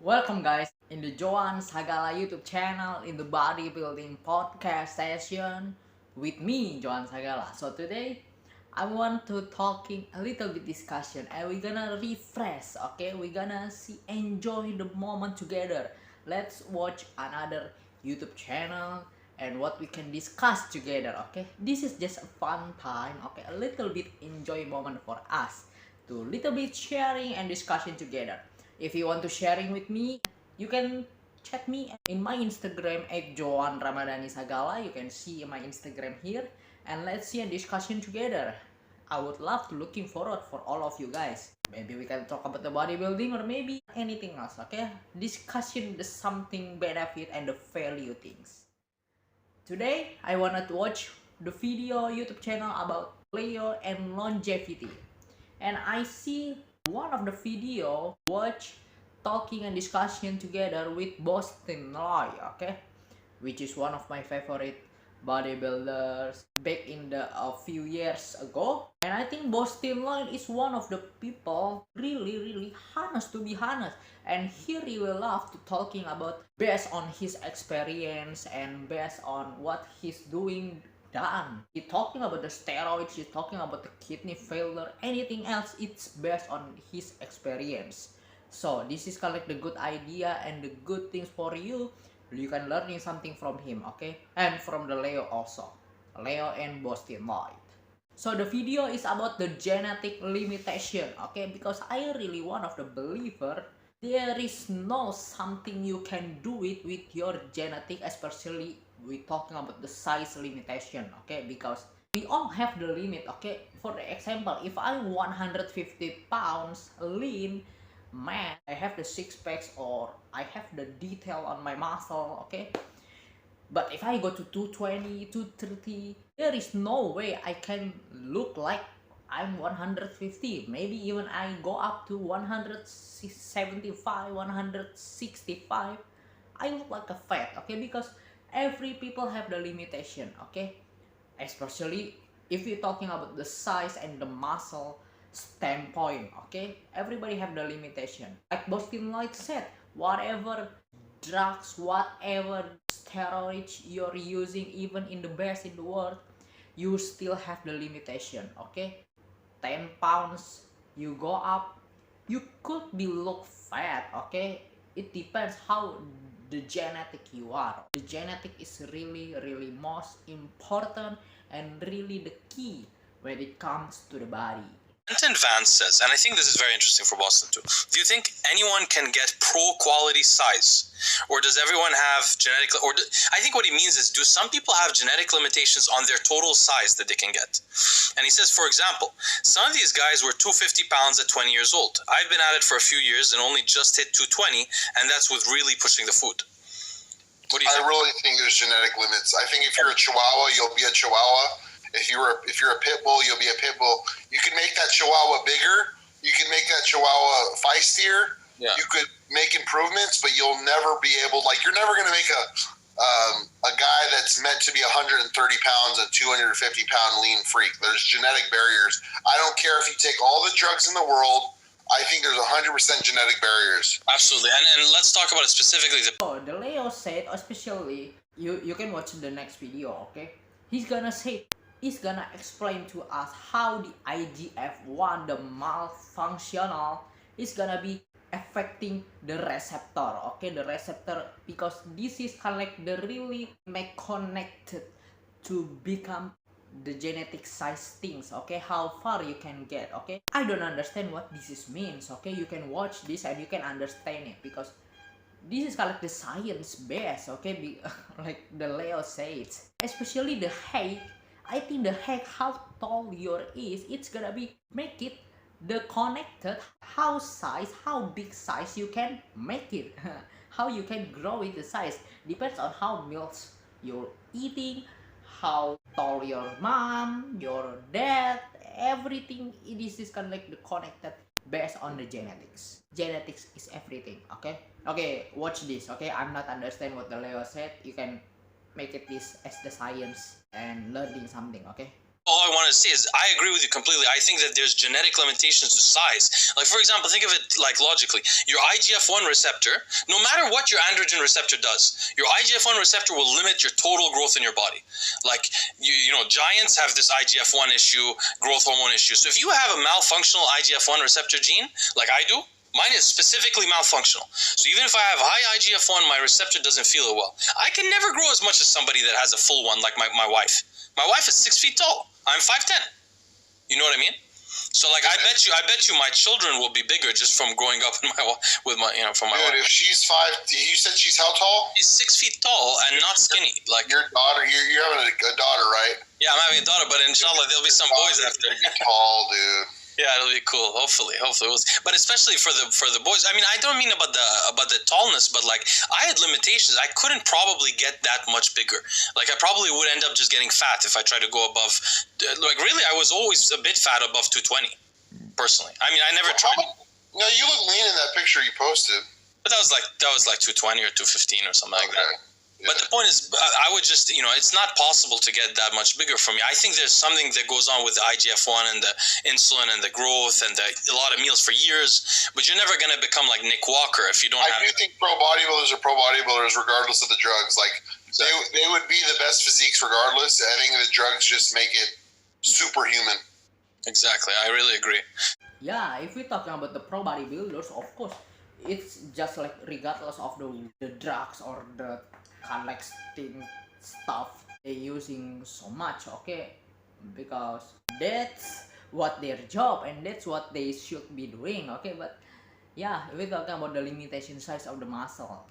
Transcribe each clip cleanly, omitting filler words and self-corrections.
Welcome guys in the Joan Sagala YouTube channel in the bodybuilding podcast session with me Joan Sagala. So today I want to talking a little bit discussion and we're gonna refresh, okay? We're gonna enjoy the moment together. Let's watch another YouTube channel and what we can discuss together, okay? This is just a fun time, okay? A little bit enjoy moment for us to little bit sharing and discussion together. If you want to sharing with me, you can chat me in my Instagram at Joan Ramadhani Sagala. You can see my Instagram here and let's see a discussion together. I would love to looking forward for all of you guys. Maybe we can talk about the bodybuilding or maybe anything else, okay? Discussion the something benefit and the value things. Today, I wanted to watch the video YouTube channel about Leo and longevity. And I see one of the video watch talking and discussion together with Bostin Loyd, okay, which is one of my favorite bodybuilders back in the a few years ago. And I think Bostin Loyd is one of the people really honest, to be honest, and he really love to talking about based on his experience and based on what he's doing done. He talking about the steroids, he's talking about the kidney failure, anything else, it's based on his experience. So this is kind of like the good idea and the good things for you. You can learning something from him, okay? And from the Leo also. Leo and Bostin Loyd. So the video is about the genetic limitation, okay? Because I really one of the believer there is no something you can do it with your genetic, especially we talking about the size limitation, okay? Because we all have the limit, okay? For the example, if I'm 150 pounds lean man, I have the six packs or I have the detail on my muscle, okay? But if I go to 220, 230, there is no way I can look like I'm 150. Maybe even I go up to 175, 165. I look like a fat, okay? Because every people have the limitation, okay? Especially if you're talking about the size and the muscle standpoint, okay? Everybody have the limitation. Like Bostin Loyd said, whatever drugs, whatever steroids you're using, even in the best in the world, you still have the limitation, okay? 10 pounds, you go up, you could be look fat, okay? It depends how the genetic you are. The genetic is really most important and really the key when it comes to the body. Quentin Vance says, and I think this is very interesting for Boston too, do you think anyone can get pro-quality size? Or does everyone have genetic, I think what he means is, do some people have genetic limitations on their total size that they can get? And he says, for example, some of these guys were 250 pounds at 20 years old. I've been at it for a few years and only just hit 220, and that's with really pushing the food. What do you think? I really think there's genetic limits. I think if you're a Chihuahua, you'll be a Chihuahua. If you're a pit bull, you'll be a pit bull. You can make that Chihuahua bigger. You can make that Chihuahua feistier. Yeah. You could make improvements, but you'll never be able. Like, you're never going to make a guy that's meant to be 130 pounds, a 250 pound lean freak. There's genetic barriers. I don't care if you take all the drugs in the world. I think there's 100% genetic barriers. Absolutely, and let's talk about it specifically. The Leo said, especially you can watch the next video, okay? He's gonna explain to us how the IGF-1, the malfunctional, is gonna be affecting the receptor, okay? The receptor, because this is kind of like the really make connected to become the genetic size things, okay? How far you can get, okay? I don't understand what this means, okay? You can watch this and you can understand it, because this is kind of like the science base, okay? Like the Leo says, especially the height. I think the height, how tall your is, it's gonna be make it the connected how big size you can make it. How you can grow it the size depends on how meals you're eating, how tall your mom, your dad, everything. This is kind of like the connected based on the genetics. Genetics is everything, okay? Okay, watch this, okay? I'm not understand what the Leo said. You can make it this as the science and learning something, okay? all I want to say is I agree with you completely. I think that there's genetic limitations to size. Like, for example, think of it like logically. Your IGF-1 receptor, no matter what your androgen receptor does, your IGF-1 receptor will limit your total growth in your body. Like, you know, giants have this IGF-1 issue, growth hormone issue. So if you have a malfunctional IGF-1 receptor gene, like I do, mine is specifically malfunctional. So even if I have high IGF-1, my receptor doesn't feel it well. I can never grow as much as somebody that has a full one, like my wife. My wife is 6 feet tall. I'm 5'10". You know what I mean? So like, I bet you my children will be bigger just from growing up in with my from my Dude, wife. if she's 5, you said she's how tall? She's 6 feet tall and not skinny. Like your daughter, you're having a daughter, right? Yeah, I'm having a daughter, but inshallah there'll be some boys after. Tall, dude. Yeah, it'll be cool. Hopefully, but especially for the boys. I mean, I don't mean about the tallness, but like I had limitations. I couldn't probably get that much bigger. Like I probably would end up just getting fat if I tried to go above. Like really, I was always a bit fat above 220. Personally, I mean, I never tried. No, you look lean in that picture you posted. But that was like 220 or 215 or something like that. Yeah. But the point is, I would just, it's not possible to get that much bigger from me. I think there's something that goes on with the IGF-1 and the insulin and the growth and a lot of meals for years, but you're never going to become like Nick Walker if you don't have... I do think pro bodybuilders are pro bodybuilders regardless of the drugs. Like, they would be the best physiques regardless. I think the drugs just make it superhuman. Exactly. I really agree. Yeah, if we're talking about the pro bodybuilders, of course, it's just like regardless of the drugs or the collecting stuff they're using so much, okay, because that's what their job and that's what they should be doing, okay. But yeah, if we're talking about the limitation size of the muscle,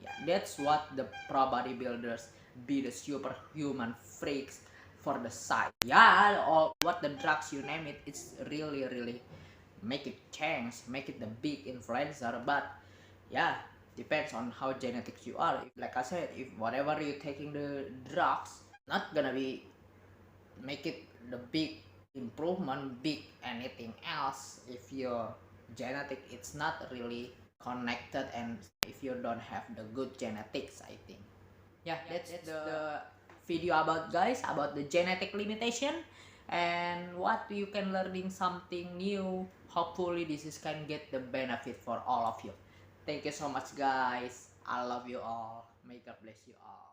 yeah, that's what the pro bodybuilders be, the superhuman freaks for the size. Yeah, or what the drugs you name it, it's really make it change, make it the big influencer. But yeah, depends on how genetics you are. Like I said, if whatever you're taking the drugs, not gonna be make it the big improvement, big anything else if your genetic it's not really connected, and if you don't have the good genetics, I think. Yeah, that's the video about the genetic limitation and what you can learning something new. Hopefully this is can get the benefit for all of you. Thank you so much guys. I love you all. May God bless you all.